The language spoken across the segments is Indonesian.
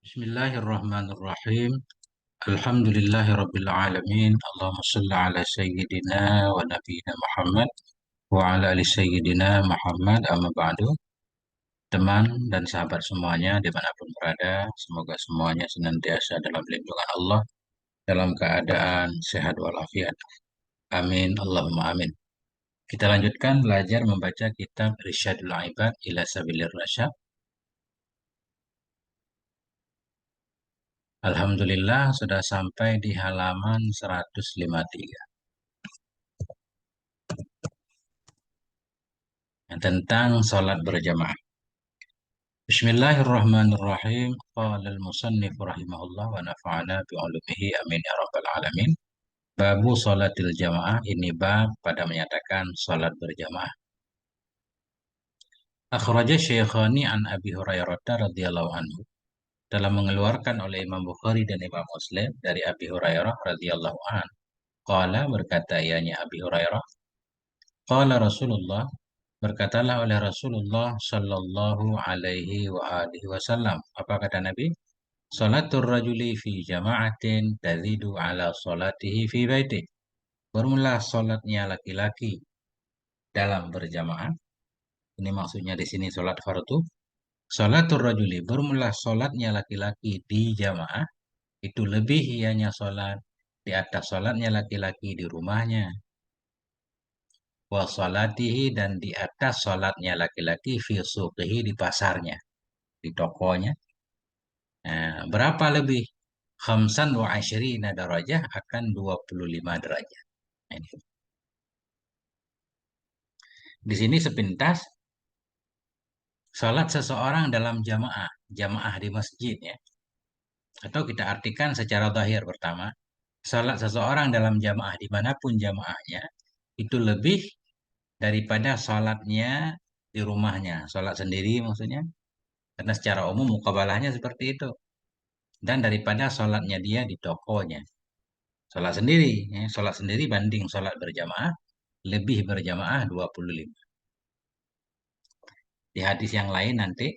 Bismillahirrahmanirrahim. Alhamdulillahirrabbilalamin. Allahumma salli ala sayyidina wa nabiyina Muhammad wa ala ali sayyidina Muhammad amma ba'du. Teman dan sahabat semuanya dimanapun berada, semoga semuanya senantiasa dalam lindungan Allah, dalam keadaan sehat walafiat. Amin. Allahumma amin. Kita lanjutkan belajar membaca kitab Irsyadul Ibad ila Sabilir Rasyad. Alhamdulillah sudah sampai di halaman 153 tentang sholat berjamaah. Bismillahirrahmanirrahim. Qala al-musannif rahimahullah wa nafa'ana bi'ulumihi amin ya rabbal alamin. Babu sholatil jamaah, ini bab pada menyatakan sholat berjamaah. Akhraja Syekhani an Abi Hurairah radhiyallahu anhu. Telah mengeluarkan oleh Imam Bukhari dan Imam Muslim dari Abi Hurairah radhiyallahu anhu. Qala, berkata ianya Abi Hurairah, qala Rasulullah, berkatalah oleh Rasulullah Shallallahu Alaihi wa alihi Wasallam. Apa kata Nabi? Salatul rajuli fi jama'atin tazidu ala salatihi fi baitih. Bermula salatnya laki-laki dalam berjamaah. Ini maksudnya di sini salat fardu. Salatul rajuli, bermula salatnya laki-laki di jamaah, itu lebih ianya salat di atas salatnya laki-laki di rumahnya. Wa salatihi, dan di atas salatnya laki-laki fi suqihi, di pasarnya, di tokonya. Nah, berapa lebih? Khamsan wa asyrina darajah, akan 25 derajat. Nah, ini. Di sini sepintas salat seseorang dalam jamaah, jamaah di masjid ya. Atau kita artikan secara zahir pertama, salat seseorang dalam jamaah dimanapun jamaahnya, itu lebih daripada salatnya di rumahnya, salat sendiri maksudnya. Karena secara umum mukabalahnya seperti itu. Dan daripada salatnya dia di tokonya. Salat sendiri, ya. Salat sendiri banding salat berjamaah, lebih berjamaah 25. Di hadis yang lain nanti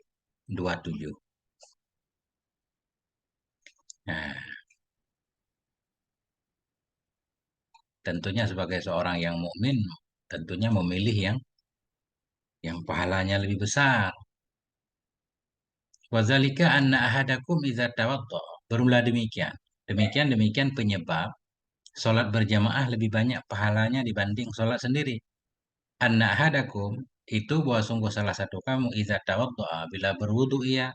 27. Nah, tentunya sebagai seorang yang mukmin, tentunya memilih yang pahalanya lebih besar. Wazalika anna ahadakum idza tawadda. Bermula demikian. Demikian penyebab salat berjamaah lebih banyak pahalanya dibanding salat sendiri. Anna ahadakum, itu bahwa sungguh salah satu kamu idza tawadda, bila berwudu ia,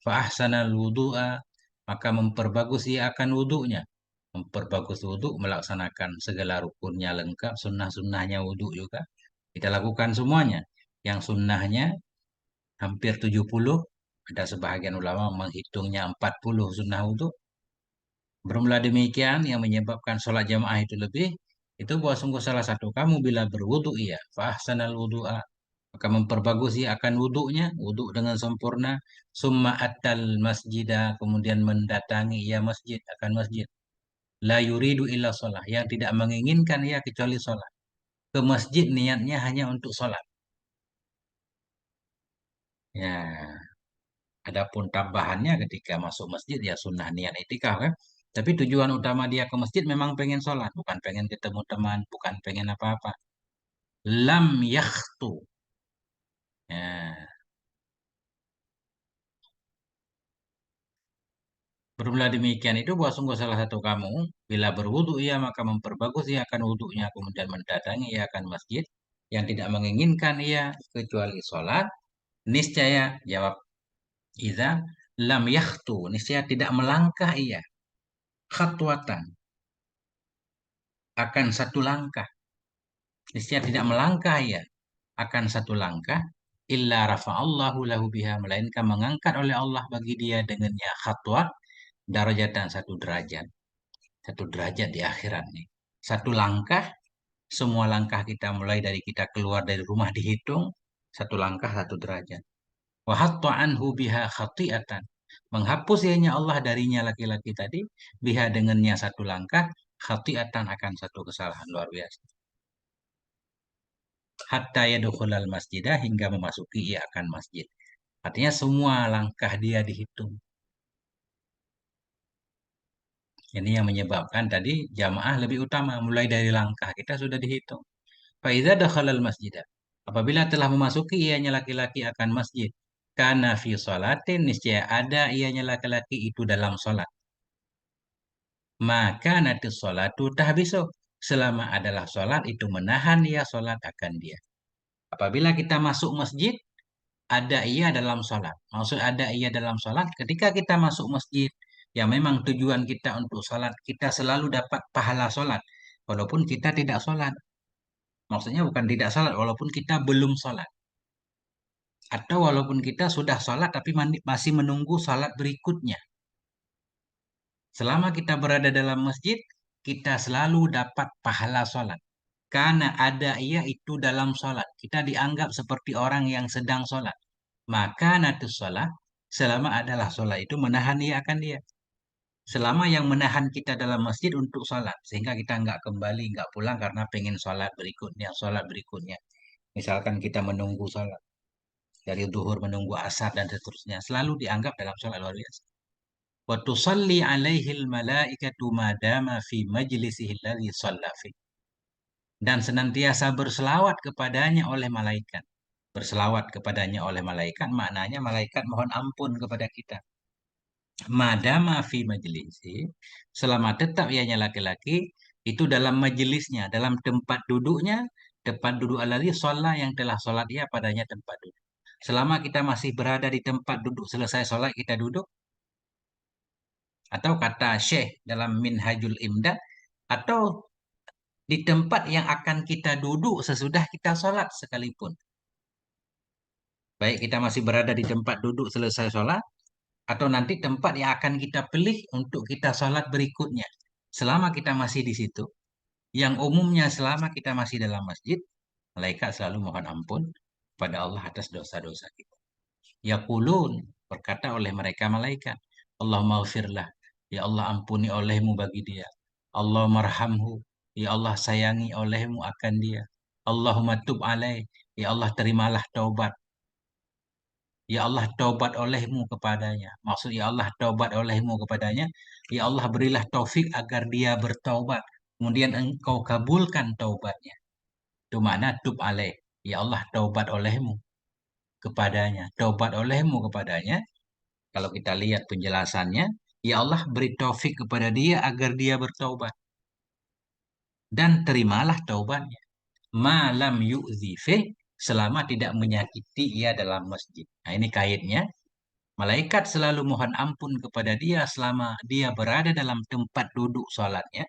fa ahsanal wudu'a, maka memperbagus ia akan wudunya. Memperbagus wudu, melaksanakan segala rukunnya lengkap, sunnah-sunnahnya wudu juga kita lakukan semuanya. Yang sunnahnya hampir 70, ada sebahagian ulama menghitungnya 40 sunnah wudu. Bermula demikian yang menyebabkan sholat jamaah itu lebih, itu bahwa sungguh salah satu kamu bila berwudu ia, fa ahsanal wudu'a, maka memperbagusi akan wudunya, wudu dengan sempurna, summa atal masjidah, kemudian mendatangi ia masjid, akan masjid. La yuridu illa sholat, yang tidak menginginkan ia kecuali sholat. Ke masjid niatnya hanya untuk sholat. Ya, adapun tambahannya ketika masuk masjid ya sunnah niat itikaf kan. Tapi tujuan utama dia ke masjid memang pengen sholat, bukan pengen ketemu teman, bukan pengen apa-apa. Lam yakhtu. Ya. Bermula demikian itu bahwa sungguh salah satu kamu bila berwudu ia maka memperbagus ia akan wudunya, kemudian mendatangi ia akan masjid, yang tidak menginginkan ia kecuali sholat. Niscaya, jawab Iza, lam yakhtu, niscaya tidak melangkah ia khatwatan, akan satu langkah. Niscaya tidak melangkah ia akan satu langkah, illa rafa'allahu lahu biha, melainkan mengangkat oleh Allah bagi dia dengannya khatwat, darajatan, satu derajat. Satu derajat di akhirat nih. Satu langkah, semua langkah kita mulai dari kita keluar dari rumah dihitung, satu langkah satu derajat. Wa hatta anhu biha khati'atan, menghapus ianya Allah darinya laki-laki tadi, biha dengannya satu langkah, khati'atan, akan satu kesalahan luar biasa. Hatta yadkhulal masjidah, hingga memasuki ia akan masjid. Artinya semua langkah dia dihitung. Ini yang menyebabkan tadi jamaah lebih utama. Mulai dari langkah kita sudah dihitung. Faiza dakhalal masjid. Apabila telah memasuki ianya laki-laki akan masjid. Karena fi sholatin niscaya ada ianya laki-laki itu dalam sholat. Maka nanti sholatu tahbisu. Selama adalah sholat itu menahan ia sholat akan dia. Apabila kita masuk masjid, ada ia dalam sholat. Maksud ada ia dalam sholat, ketika kita masuk masjid, yang memang tujuan kita untuk sholat, kita selalu dapat pahala sholat. Walaupun kita tidak sholat. Maksudnya bukan tidak sholat, walaupun kita belum sholat. Atau walaupun kita sudah sholat, tapi masih menunggu sholat berikutnya. Selama kita berada dalam masjid, kita selalu dapat pahala sholat. Karena ada ia itu dalam sholat. Kita dianggap seperti orang yang sedang sholat. Maka natus sholat, selama adalah sholat itu menahan ia akan dia. Selama yang menahan kita dalam masjid untuk sholat. Sehingga kita nggak kembali, nggak pulang karena pengen sholat berikutnya, sholat berikutnya. Misalkan kita menunggu sholat. Dari duhur menunggu asar dan seterusnya. Selalu dianggap dalam sholat luar biasa. Wa tusalli alaihil malaikatu madama fi majlisihi alladhi shalla fi. Dan senantiasa berselawat kepadanya oleh malaikat. Berselawat kepadanya oleh malaikat, maknanya malaikat mohon ampun kepada kita. Madama fi majlisi, selama tetap ianya laki-laki, itu dalam majelisnya, dalam tempat duduknya, tempat duduk alladhi sholat yang telah sholat ia padanya tempat duduk. Selama kita masih berada di tempat duduk, selesai sholat kita duduk, atau kata Syekh dalam Minhajul Imdad, atau di tempat yang akan kita duduk sesudah kita sholat sekalipun. Baik kita masih berada di tempat duduk selesai sholat, atau nanti tempat yang akan kita pilih untuk kita sholat berikutnya. Selama kita masih di situ, yang umumnya selama kita masih dalam masjid, malaikat selalu mohon ampun pada Allah atas dosa-dosa kita. Yaqulun, berkata oleh mereka malaikat, Allah maghfirlah, ya Allah ampuni olehmu bagi dia. Allah marhamhu, ya Allah sayangi olehmu akan dia. Allahumma tub alaih, ya Allah terimalah taubat. Ya Allah taubat olehmu kepadanya. Maksud ya Allah taubat olehmu kepadanya. Ya Allah berilah taufik agar dia bertaubat. Kemudian engkau kabulkan taubatnya. Itu makna tub alaih. Ya Allah taubat olehmu kepadanya. Taubat olehmu kepadanya. Kalau kita lihat penjelasannya. Ya Allah beri taufik kepada dia agar dia bertaubat. Dan terimalah taubatnya. Malam yu'zi fih, selama tidak menyakiti ia dalam masjid. Nah ini kaitnya. Malaikat selalu mohon ampun kepada dia selama dia berada dalam tempat duduk sholatnya.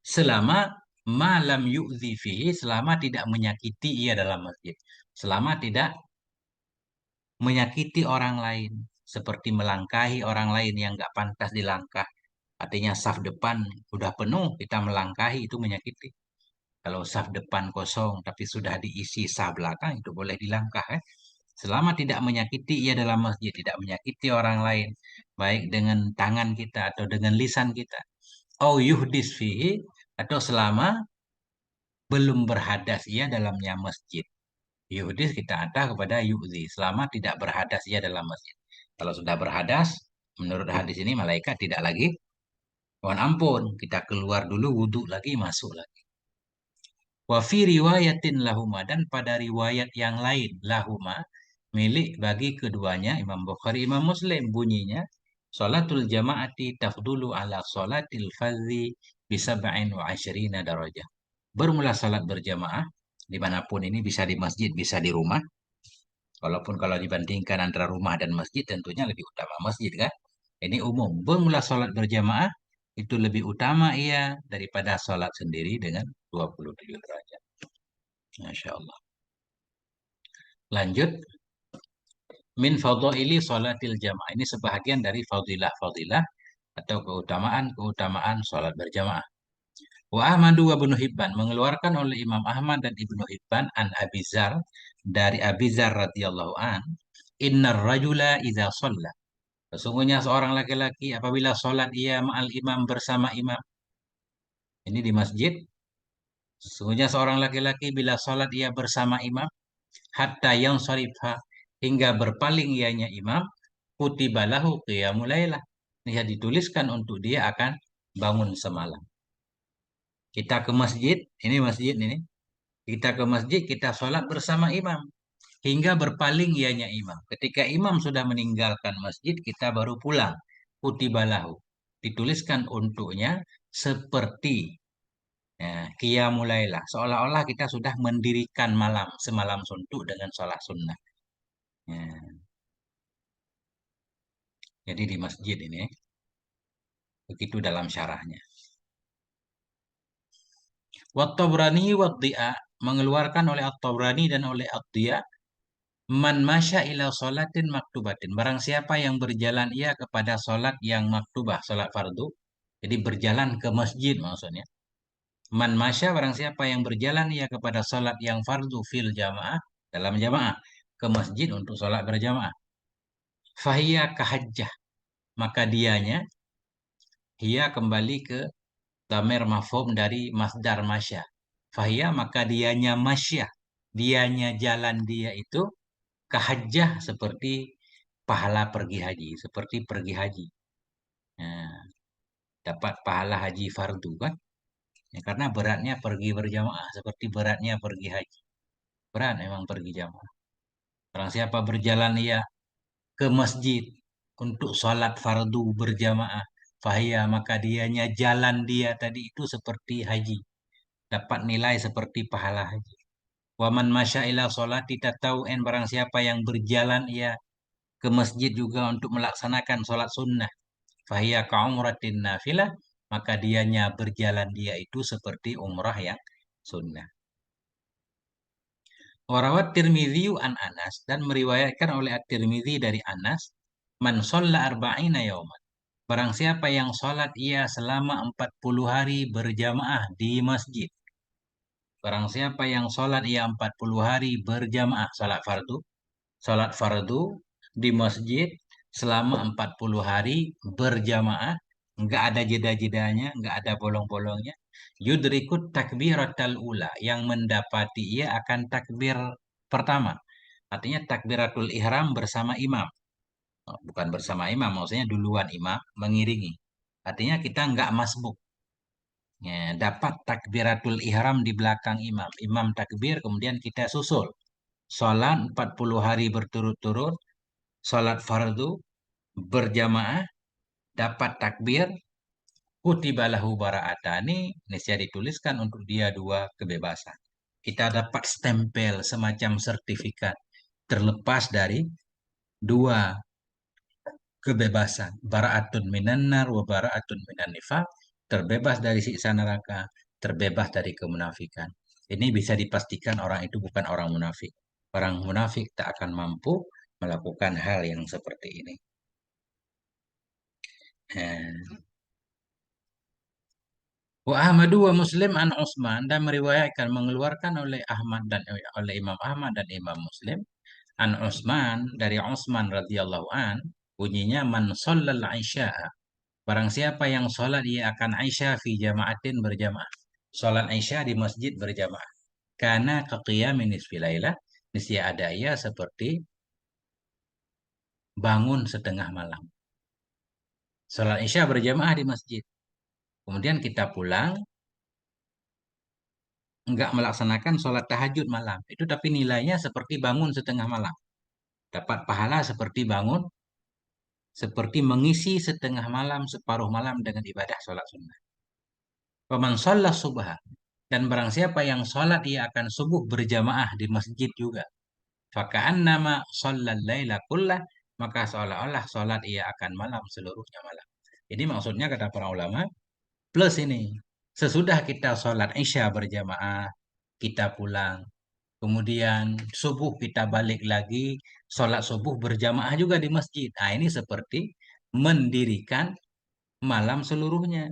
Selama malam yu'zi fihi, selama tidak menyakiti ia dalam masjid. Selama tidak menyakiti orang lain. Seperti melangkahi orang lain yang nggak pantas dilangkah. Artinya saf depan udah penuh, kita melangkahi itu menyakiti. Kalau saf depan kosong tapi sudah diisi saf belakang itu boleh dilangkah. Selama tidak menyakiti ia dalam masjid, tidak menyakiti orang lain, baik dengan tangan kita atau dengan lisan kita. Au yuhdis fihi, atau selama belum berhadas ia dalamnya masjid. Yuhdis kita ada kepada yu'zi, selama tidak berhadas ia dalam masjid. Kalau sudah berhadas, menurut hadis ini malaikat tidak lagi mohon ampun, kita keluar dulu wudhu lagi, masuk lagi. Wa fi riwayatin lahuma, dan pada riwayat yang lain lahuma milik bagi keduanya Imam Bukhari Imam Muslim bunyinya salatul jamaati tafdulu ala salatil fardhi bisab'in wa asyrina darajah. Bermula salat berjamaah dimanapun ini, bisa di masjid bisa di rumah. Walaupun kalau dibandingkan antara rumah dan masjid tentunya lebih utama masjid kan. Ini umum. Bermula salat berjamaah itu lebih utama ia daripada salat sendiri dengan 27 derajat. Masya Allah. Lanjut. Min fadhaili salatil jamaah. Ini sebahagian dari fadilah-fadilah atau keutamaan-keutamaan salat berjamaah. Wa Ahmadu wa Ibnu Hibban, mengeluarkan oleh Imam Ahmad dan Ibnu Hibban an Abizar, dari Abizar radhiyallahu an, innar rajula idza shalla. Sesungguhnya seorang laki-laki apabila salat ia ma'al imam, bersama imam. Ini di masjid. Sesungguhnya seorang laki-laki bila salat ia bersama imam, hatta yang sharifah, hingga berpaling ianya imam, kutibalahu qiyamul lailah, ya dituliskan untuk dia akan bangun semalam. Kita ke masjid, ini masjid ini. Kita ke masjid, kita sholat bersama imam. Hingga berpaling ianya imam. Ketika imam sudah meninggalkan masjid, kita baru pulang. Kutibalahu. Dituliskan untuknya seperti ya, qiyamulailah. Seolah-olah kita sudah mendirikan malam, semalam suntuk dengan sholat sunnah. Ya, jadi di masjid ini, begitu dalam syarahnya. Wat-Tabrani wat-Di'a mengeluarkan oleh At-Tabrani dan oleh Ad-Di'a, man masya ila sholatin maktubatin. Barang siapa yang berjalan ia kepada sholat yang maktubah, sholat fardu. Jadi berjalan ke masjid maksudnya. Man masya barang siapa yang berjalan ia kepada sholat yang fardu fil jamaah, dalam jamaah. Ke masjid untuk sholat berjamaah. Fahiyya kahajjah. Maka dianya, hia kembali ke Damir mafhum dari masdar masya. Fahiyya maka dianya masya. Dianya jalan dia itu kahajjah seperti pahala pergi haji, seperti pergi haji. Nah, dapat pahala haji fardu kan? Ya, karena beratnya pergi berjamaah, seperti beratnya pergi haji. Berat memang pergi jamaah. Orang siapa berjalan ia ke masjid untuk sholat fardu berjamaah, fahia maka dianya jalan dia tadi itu seperti haji. Dapat nilai seperti pahala haji. Waman masya ila sholat tidak tahu en barang siapa yang berjalan ia ke masjid juga untuk melaksanakan sholat sunnah. Fahiyya ka'umratin nafilah, maka dianya berjalan dia itu seperti umrah yang sunnah. Warawat Tirmidzi an Anas dan meriwayatkan oleh At-Tirmidzi dari Anas, man sholla arba'ina yauman. Barang siapa yang sholat ia selama 40 hari berjamaah di masjid. Barang siapa yang sholat ia 40 hari berjamaah, sholat fardu di masjid selama 40 hari berjamaah, nggak ada jeda-jedanya, nggak ada bolong-bolongnya. Yudrikut takbiratal ula, yang mendapati ia akan takbir pertama. Artinya takbiratul ihram bersama imam. Oh, bukan bersama imam, maksudnya duluan imam mengiringi. Artinya kita nggak masbuk. Ya, dapat takbiratul ihram di belakang imam. Imam takbir, kemudian kita susul. Sholat 40 hari berturut-turut, sholat fardu berjamaah, dapat takbir, kutibalahu bara'atani, niscaya dituliskan untuk dia dua kebebasan. Kita dapat stempel semacam sertifikat terlepas dari dua kebebasan. Bara'atun minan nar wa bara'atun minan nifaq, terbebas dari siksa neraka, terbebas dari kemunafikan. Ini bisa dipastikan orang itu bukan orang munafik. Orang munafik tak akan mampu melakukan hal yang seperti ini. Wa Ahmadu wa Muslim an Utsman dan meriwayatkan mengeluarkan oleh Ahmad dan oleh Imam Ahmad dan Imam Muslim an Utsman dari Utsman radhiyallahu an bunyinya man shallal isya'a. Barang siapa yang sholat ia akan Aisyah fi jama'atin berjamaah. Sholat Aisyah di masjid berjamaah. Karena keqiyamin nisfi lailah, niscaya ada ia seperti bangun setengah malam. Sholat Aisyah berjamaah di masjid. Kemudian kita pulang, enggak melaksanakan sholat tahajud malam. Itu tapi nilainya seperti bangun setengah malam. Dapat pahala seperti bangun, seperti mengisi setengah malam, separuh malam dengan ibadah sholat sunnah. Paman sholat subha. Dan barang siapa yang sholat, ia akan subuh berjamaah di masjid juga. Fakaan nama sholat laila kullah. Maka seolah-olah sholat ia akan malam seluruhnya malam. Ini maksudnya kata para ulama, plus ini. Sesudah kita sholat isya berjamaah, kita pulang. Kemudian subuh kita balik lagi, sholat subuh berjamaah juga di masjid. Nah ini seperti mendirikan malam seluruhnya.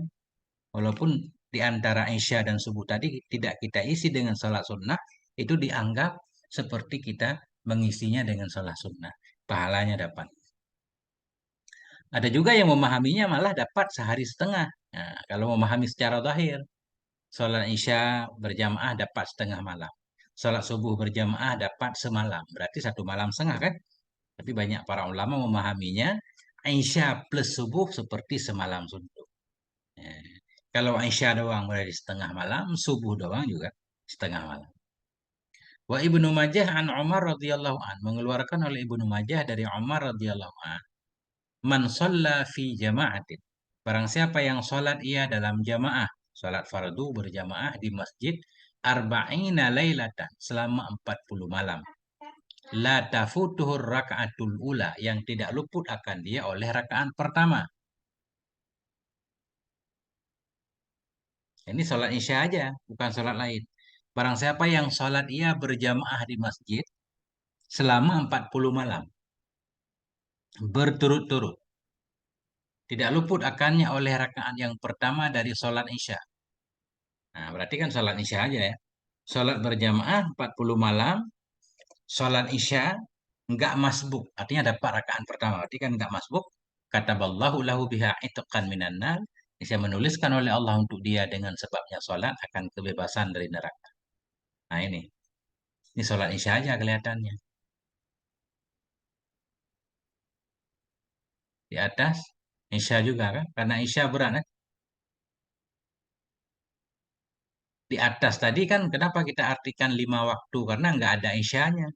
Walaupun di antara Isya dan subuh tadi tidak kita isi dengan sholat sunnah, itu dianggap seperti kita mengisinya dengan sholat sunnah. Pahalanya dapat. Ada juga yang memahaminya malah dapat sehari setengah. Nah, kalau memahami secara zahir, sholat Isya berjamaah dapat setengah malam. Sholat subuh berjamaah dapat semalam. Berarti satu malam setengah kan? Tapi banyak para ulama memahaminya Isya plus subuh seperti semalam suntuk. Ya. Kalau Isya doang berarti setengah malam, subuh doang juga setengah malam. Wa Ibnu Majah an Umar radhiyallahu an, mengeluarkan oleh Ibnu Majah dari Umar radhiyallahu an, man shalla fi jama'atin. Barang siapa yang sholat ia dalam jamaah, sholat fardu berjamaah di masjid arba'ina lailatan, selama 40 malam. La tafutuhur rakaatul ula, yang tidak luput akan dia oleh rakaat pertama. Ini sholat isya aja, bukan sholat lain. Barang siapa yang sholat ia berjamaah di masjid selama 40 malam, berturut-turut. Tidak luput akannya oleh rakaat yang pertama dari sholat isya. Nah, berarti kan sholat isya aja ya. Sholat berjamaah 40 malam, sholat isya nggak masbuk. Artinya dapat rakaat pertama. Berarti kan nggak masbuk. Kataballahu lahu biha itqan minan nar. Saya menuliskan oleh Allah untuk dia dengan sebabnya sholat akan kebebasan dari neraka. Nah ini. Ini sholat isya aja kelihatannya. Di atas isya juga kan. Karena isya berat kan. Di atas tadi kan kenapa kita artikan 5 waktu? Karena nggak ada isyanya.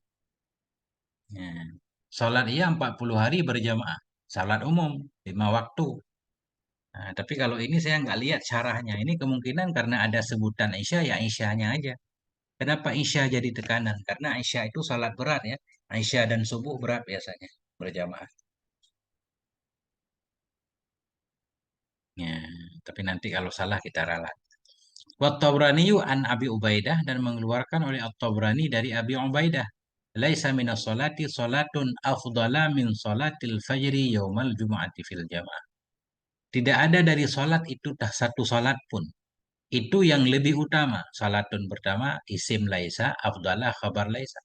Ya. Sholat iya 40 hari berjamaah. Salat umum 5 waktu. Nah, tapi kalau ini saya nggak lihat syarahnya. Ini kemungkinan karena ada sebutan isya ya isyanya aja. Kenapa isya jadi tekanan? Karena isya itu salat berat ya. Isya dan subuh berat biasanya berjamaah. Ya, tapi nanti kalau salah kita ralat. Wat-Tabrani an Abi Ubaidah, dan mengeluarkan oleh At-Tabrani dari Abi Ubaidah. Laisa minas salati salatun afdala min salatil fajri yaumal jumu'ati fil jamaah. Tidak ada dari salat itu satu salat pun. Itu yang lebih utama. Salatun pertama, isim laisa, afdalah khabar laisa.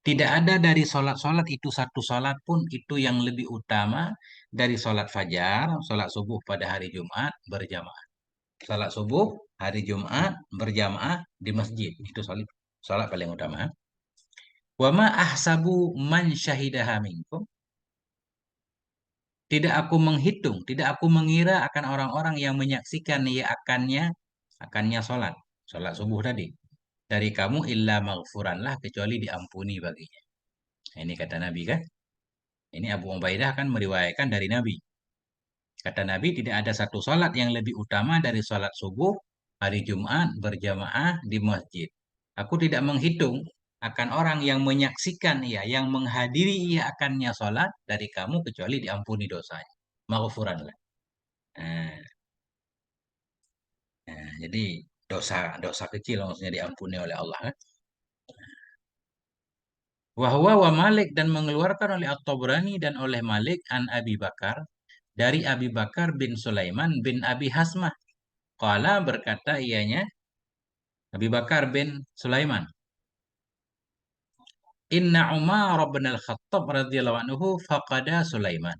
Tidak ada dari salat-salat itu satu salat pun itu yang lebih utama dari salat fajar, salat subuh pada hari Jumat berjamaah. Salat subuh hari Jumat berjamaah di masjid. Itu salat paling utama. Wa ma ahsabu man syahidaha minkum. Tidak aku menghitung, tidak aku mengira akan orang-orang yang menyaksikan ia akannya sholat. Sholat subuh tadi. Dari kamu illa maghfuranlah, kecuali diampuni baginya. Nah, ini kata Nabi kan. Ini Abu Ubaidah kan meriwayatkan dari Nabi. Kata Nabi tidak ada satu sholat yang lebih utama dari sholat subuh hari Jumat berjamaah di masjid. Aku tidak menghitung akan orang yang menyaksikan ia, yang menghadiri ia akannya sholat dari kamu kecuali diampuni dosanya. Maghfuranlah. Nah, jadi dosa dosa kecil maksudnya diampuni oleh Allah kan. Wahwa wa Malik, dan mengeluarkan oleh At-Tabrani dan oleh Malik an Abi Bakar dari Abi Bakar bin Sulaiman bin Abi Hasmah. Qala, berkata ianya Abi Bakar bin Sulaiman. Inna Umar bin Al-Khattab radhiyallahu anhu faqada Sulaiman.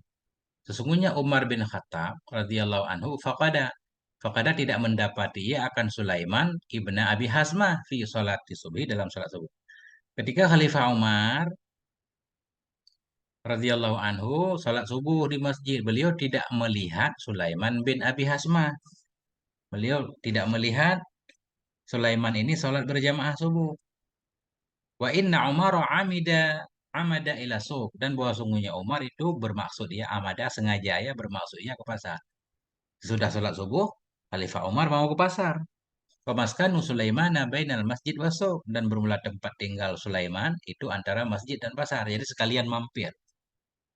Sesungguhnya Umar bin Khattab radhiyallahu anhu faqada tidak mendapati ia akan Sulaiman ibna Abi Hasmah fi salati subhi, dalam salat subuh. Ketika Khalifah Umar radhiyallahu anhu salat subuh di masjid, beliau tidak melihat Sulaiman bin Abi Hasmah. Beliau tidak melihat Sulaiman ini salat berjamaah subuh. Wa inna Umar amada ila suq, dan bahwa sungguhnya Umar itu bermaksud, ya amada sengaja, ya bermaksud ya ke pasar. Sudah sholat subuh, Khalifah Umar mau ke pasar. Pemaskanu Sulaiman bainal masjid wasuk, dan bermula tempat tinggal Sulaiman itu antara masjid dan pasar. Jadi sekalian mampir,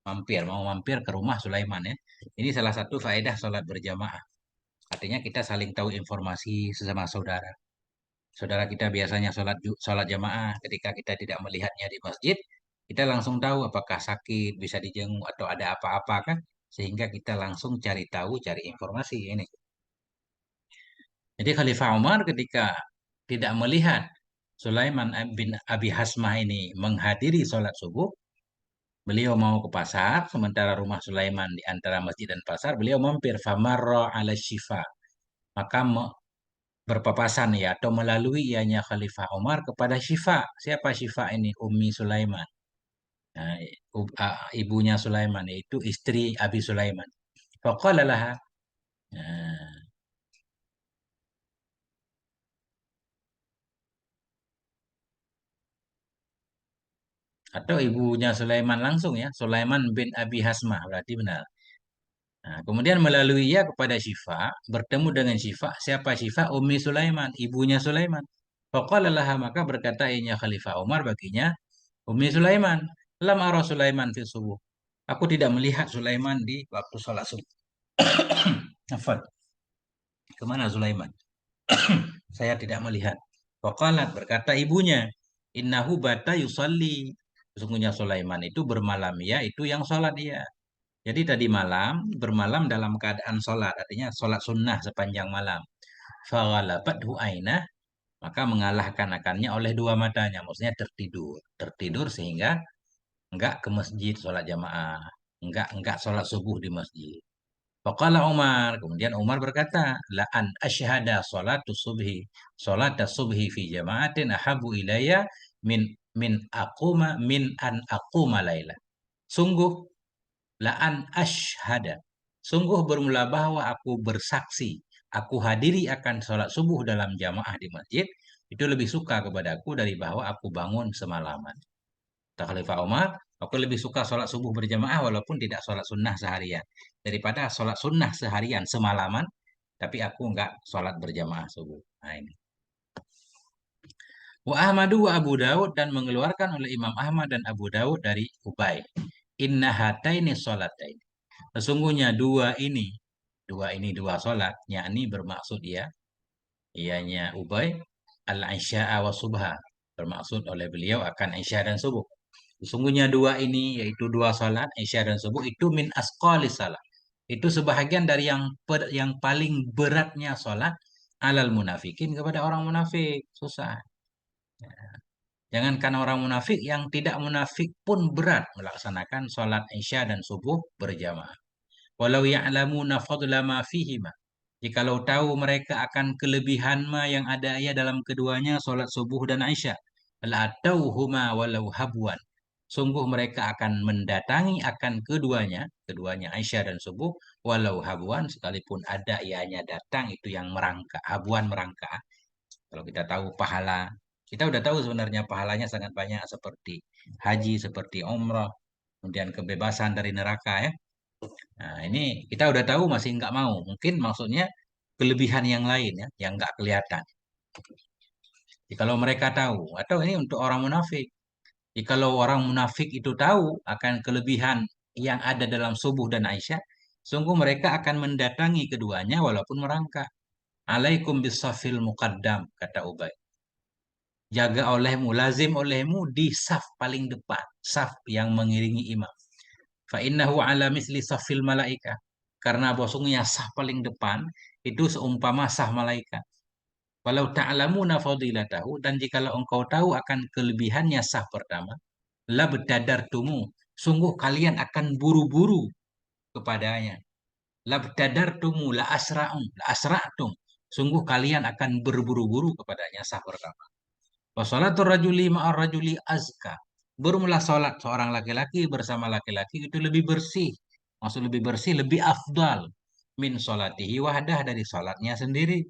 mau mampir ke rumah Sulaiman ya. Ini salah satu faedah sholat berjamaah. Artinya kita saling tahu informasi sesama saudara. Saudara kita biasanya sholat jamaah, ketika kita tidak melihatnya di masjid, kita langsung tahu apakah sakit, bisa dijenguk atau ada apa-apa kan, sehingga kita langsung cari tahu, cari informasi ini. Jadi Khalifah Umar ketika tidak melihat Sulaiman bin Abi Hasmah ini menghadiri sholat subuh, beliau mau ke pasar, sementara rumah Sulaiman di antara masjid dan pasar, beliau mampir famarra ala syifa. Maka berpapasan ya, atau melalui ianya Khalifah Umar kepada Syifa. Siapa Syifa ini? Ummi Sulaiman. Nah, ibunya Sulaiman yaitu istri Abi Sulaiman. Faqala laha. Nah, atau ibunya Sulaiman langsung ya, Sulaiman bin Abi Hasmah berarti benar. Nah, kemudian melalui ia kepada Syifa, bertemu dengan Syifa. Siapa Syifa? Ummi Sulaiman, ibunya Sulaiman. Faqala laha, maka berkata ianya Khalifah Umar baginya, Ummi Sulaiman, lam ara Sulaiman fi subuh. Aku tidak melihat Sulaiman di waktu sholat subuh. Nafad, kemana Sulaiman? Saya tidak melihat. Faqalat, berkata ibunya, innahu bata yusalli. Sesungguhnya Sulaiman itu bermalam ya, itu yang sholat dia. Jadi tadi malam, bermalam dalam keadaan sholat, artinya sholat sunnah sepanjang malam. Faghalabathu ainah, maka mengalahkan akannya oleh dua matanya, maksudnya tertidur. Tertidur sehingga enggak ke masjid sholat jamaah, enggak sholat subuh di masjid. Faqala Umar, kemudian Umar berkata, la an asyhada salatu subhi, salat subhi fi jama'atin ahabu ilayya min min an aquma laila. Sungguh la an asyhada. Sungguh bermula bahwa aku bersaksi, aku hadiri akan sholat subuh dalam jamaah di masjid, itu lebih suka kepadaku dari bahwa aku bangun semalaman. Kata Khalifah Umar, aku lebih suka sholat subuh berjamaah walaupun tidak sholat sunnah seharian. Daripada sholat sunnah seharian semalaman, tapi aku enggak sholat berjamaah subuh. Nah ini. Wa Ahmadu wa Abu Daud dan mengeluarkan oleh Imam Ahmad dan Abu Daud dari Ubay. Inna hataini sholatain. Sesungguhnya dua sholat, yakni bermaksud ianya Ubay, al-Isya'a wa subha. Bermaksud oleh beliau akan Isya dan subuh. Sesungguhnya dua ini, yaitu dua salat, Isya dan Subuh, itu min asqalis salat. Itu sebahagian dari yang paling beratnya salat alal munafikin kepada orang munafik. Susah. Jangankan orang munafik, yang tidak munafik pun berat melaksanakan salat Isya dan Subuh berjamaah. Walau ya'lamuna fadla ma fihima. Jikalau tahu mereka akan kelebihan ma yang ada ya dalam keduanya, salat subuh dan Isya. La'atauhuma walau habwan. Sungguh mereka akan mendatangi akan keduanya Aisyah dan subuh, walau habuan sekalipun ada ianya datang itu yang merangkak, habuan merangkak. Kalau kita tahu pahala, kita udah tahu sebenarnya pahalanya sangat banyak seperti haji, seperti umrah, kemudian kebebasan dari neraka ya. Nah ini kita udah tahu masih nggak mau. Mungkin maksudnya kelebihan yang lain ya, yang nggak kelihatan. Jadi kalau mereka tahu, atau ini untuk orang munafik. Jikalau orang munafik itu tahu akan kelebihan yang ada dalam subuh dan Aisyah, sungguh mereka akan mendatangi keduanya walaupun merangkak. Alaikum bisafil muqaddam, kata Ubay. Jaga olehmu, lazim olehmu di saf paling depan, saf yang mengiringi imam. Fa innahu ala misli safil malaika. Karena bosongnya saf paling depan itu seumpama saf malaikat. Walau ta'lamuna fadilatahu, dan jikalau engkau tahu akan kelebihannya saf pertama, la tumu, sungguh kalian akan buru-buru kepadanya. La tumu la asra'tum, sungguh kalian akan berburu-buru kepadanya. Sah pertama. Wa sholatur rajuli ma'ar rajuli azka. Bermula salat seorang laki-laki bersama laki-laki itu lebih bersih. Maksud lebih bersih, lebih afdal min solatihi wahdah, dari salatnya sendiri.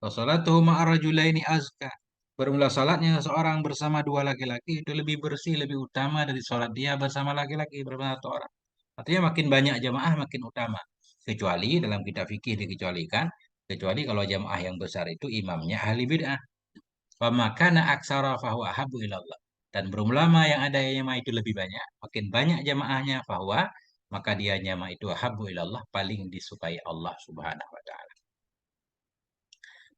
Wa sholatuhu ma'ar rajulaini azka. Bermula salatnya seorang bersama dua laki-laki itu lebih bersih, lebih utama dari salat dia bersama laki-laki bersama satu orang. Artinya makin banyak jamaah makin utama. Kecuali dalam kitab fikih dikecualikan, kecuali kalau jamaah yang besar itu imamnya ahli bid'ah. Wa makana aksara fahuwa ahabbu ilallah. Dan berulama yang ada jamaah itu lebih banyak, makin banyak jamaahnya fahuwa, maka dia jamaah itu ahabbu ilallah, paling disukai Allah Subhanahu wa taala.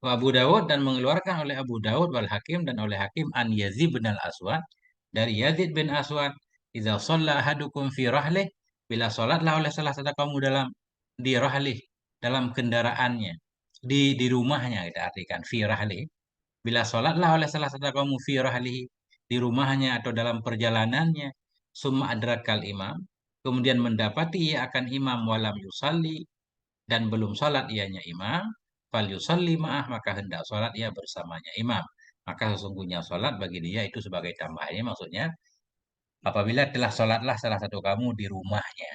Wa Abu Dawud dan mengeluarkan oleh Abu Dawud wal Hakim dan oleh Hakim an Yazid bin al Aswad, dari Yazid bin Aswad, idza shalla ahadukum fi rahlih, bila salatlah oleh salah satu kamu dalam di rahlih, dalam kendaraannya, di rumahnya, kita artikan fi rahlih. Bila salatlah oleh salah satu kamu fi rahlih, di rumahnya atau dalam perjalanannya, summa adrakal imam, kemudian mendapati ia akan imam walam yusalli, dan belum salat ianya imam, fal yusalli ma'ah, maka hendak salat ia bersamanya imam. Maka sesungguhnya salat bagi dia itu sebagai tambahannya, maksudnya Apabila telah sholatlah salah satu kamu di rumahnya.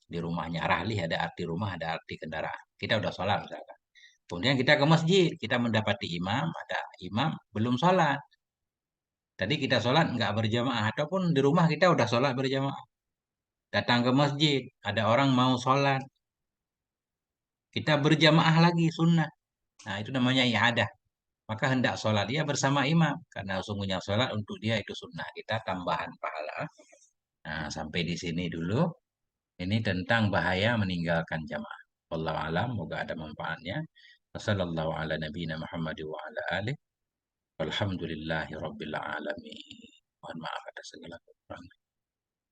Di rumahnya. Rahlih ada arti rumah, ada arti kendaraan. Kita udah sholat misalkan. Kemudian kita ke masjid. Kita mendapati imam, ada imam belum sholat. Tadi kita sholat nggak berjamaah. Ataupun di rumah kita udah sholat berjamaah. Datang ke masjid. Ada orang mau sholat. Kita berjamaah lagi sunnah. Nah itu namanya i'adah. Maka hendak sholat dia bersama imam. Karena sungguhnya sholat untuk dia itu sunnah. Kita tambahan pahala. Nah sampai di sini dulu. Ini tentang bahaya meninggalkan jamaah. Wallahu alam, moga ada manfaatnya. Wassallallahu ala nabiyina Muhammad wa ala alihi. Walhamdulillahi rabbil alamin. Mohon maaf atas segala kekurangan.